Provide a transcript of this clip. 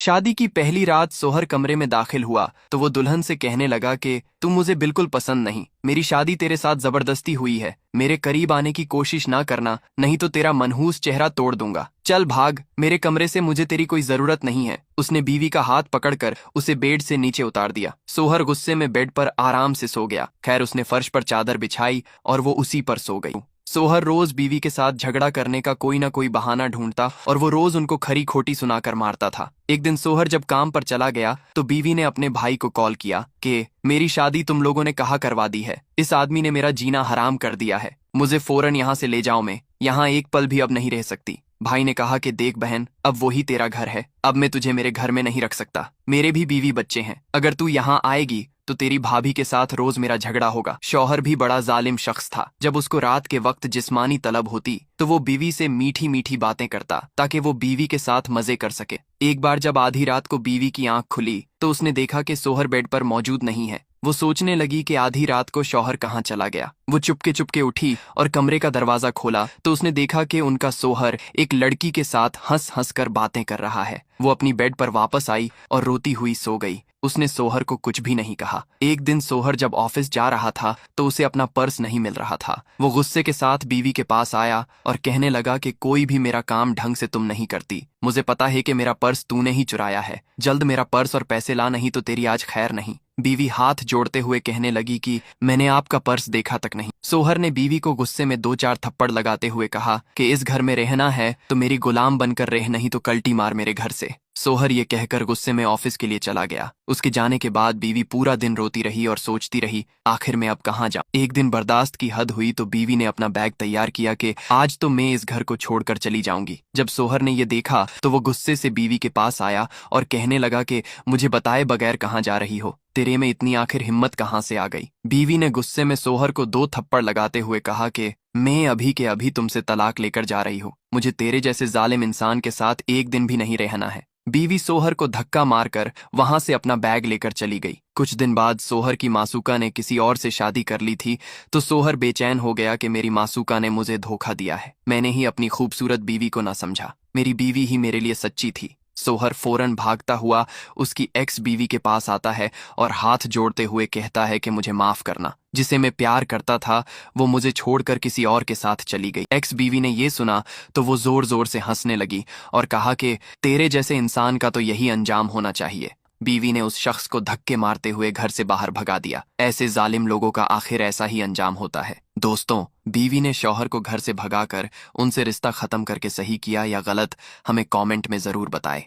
शादी की पहली रात सोहर कमरे में दाखिल हुआ तो वो दुल्हन से कहने लगा कि तुम मुझे बिल्कुल पसंद नहीं, मेरी शादी तेरे साथ जबरदस्ती हुई है, मेरे करीब आने की कोशिश ना करना, नहीं तो तेरा मनहूस चेहरा तोड़ दूंगा। चल भाग मेरे कमरे से, मुझे तेरी कोई जरूरत नहीं है। उसने बीवी का हाथ पकड़कर उसे बेड से नीचे उतार दिया। सोहर गुस्से में बेड पर आराम से सो गया। खैर उसने फर्श पर चादर बिछाई और वो उसी पर सो गई। सोहर रोज बीवी के साथ झगड़ा करने का कोई ना कोई बहाना ढूंढता और वो रोज उनको खरी खोटी सुनाकर मारता था। एक दिन सोहर जब काम पर चला गया तो बीवी ने अपने भाई को कॉल किया कि मेरी शादी तुम लोगों ने कहाँ करवा दी है, इस आदमी ने मेरा जीना हराम कर दिया है, मुझे फौरन यहाँ से ले जाओ, मैं यहाँ एक पल भी अब नहीं रह सकती। भाई ने कहा कि देख बहन, अब वही तेरा घर है, अब मैं तुझे मेरे घर में नहीं रख सकता, मेरे भी बीवी बच्चे हैं, अगर तू यहाँ आएगी तो तेरी भाभी के साथ रोज मेरा झगड़ा होगा। शौहर भी बड़ा जालिम शख्स था। जब उसको रात के वक्त जिस्मानी तलब होती तो वो बीवी से मीठी मीठी बातें करता ताकि वो बीवी के साथ मजे कर सके। एक बार जब आधी रात को बीवी की आंख खुली तो उसने देखा कि सोहर बेड पर मौजूद नहीं है। वो सोचने लगी कि आधी रात को शौहर कहाँ चला गया। वो चुपके चुपके उठी और कमरे का दरवाजा खोला तो उसने देखा कि उनका सोहर एक लड़की के साथ हंस हंस कर बातें कर रहा है। वो अपनी बेड पर वापस आई और रोती हुई सो गई। उसने सोहर को कुछ भी नहीं कहा। एक दिन सोहर जब ऑफिस जा रहा था तो उसे अपना पर्स नहीं मिल रहा था। वो गुस्से के साथ बीवी के पास आया और कहने लगा कि कोई भी मेरा काम ढंग से तुम नहीं करती, मुझे पता है कि मेरा पर्स तूने ही चुराया है, जल्द मेरा पर्स और पैसे ला, नहीं तो तेरी आज खैर नहीं। बीवी हाथ जोड़ते हुए कहने लगी कि मैंने आपका पर्स देखा तक नहीं। सोहर ने बीवी को गुस्से में 2-4 थप्पड़ लगाते हुए कहा कि इस घर में रहना है तो मेरी गुलाम बनकर रह, नहीं तो कल्टी मार मेरे घर से। सोहर ये कहकर गुस्से में ऑफिस के लिए चला गया। उसके जाने के बाद बीवी पूरा दिन रोती रही और सोचती रही आखिर में अब कहाँ जाऊं। एक दिन बर्दाश्त की हद हुई तो बीवी ने अपना बैग तैयार किया कि आज तो मैं इस घर को छोड़कर चली जाऊंगी। जब सोहर ने ये देखा तो वो गुस्से से बीवी के पास आया और कहने लगा कि मुझे बताए बगैर कहाँ जा रही हो, तेरे में इतनी आखिर हिम्मत कहाँ से आ गई। बीवी ने गुस्से में सोहर को 2 थप्पड़ लगाते हुए कहा कि मैं अभी के अभी तुमसे तलाक लेकर जा रही हूँ, मुझे तेरे जैसे जालिम इंसान के साथ एक दिन भी नहीं रहना है। बीवी सोहर को धक्का मारकर वहां से अपना बैग लेकर चली गई। कुछ दिन बाद सोहर की मासूका ने किसी और से शादी कर ली थी तो सोहर बेचैन हो गया कि मेरी मासूका ने मुझे धोखा दिया है, मैंने ही अपनी खूबसूरत बीवी को ना समझा, मेरी बीवी ही मेरे लिए सच्ची थी। सोहर फौरन भागता हुआ उसकी एक्स बीवी के पास आता है और हाथ जोड़ते हुए कहता है कि मुझे माफ करना, जिसे मैं प्यार करता था वो मुझे छोड़कर किसी और के साथ चली गई। एक्स बीवी ने ये सुना तो वो जोर जोर से हंसने लगी और कहा कि तेरे जैसे इंसान का तो यही अंजाम होना चाहिए। बीवी ने उस शख्स को धक्के मारते हुए घर से बाहर भगा दिया। ऐसे जालिम लोगों का आखिर ऐसा ही अंजाम होता है। दोस्तों, बीवी ने शौहर को घर से भगाकर उनसे रिश्ता खत्म करके सही किया या गलत, हमें कमेंट में जरूर बताएं।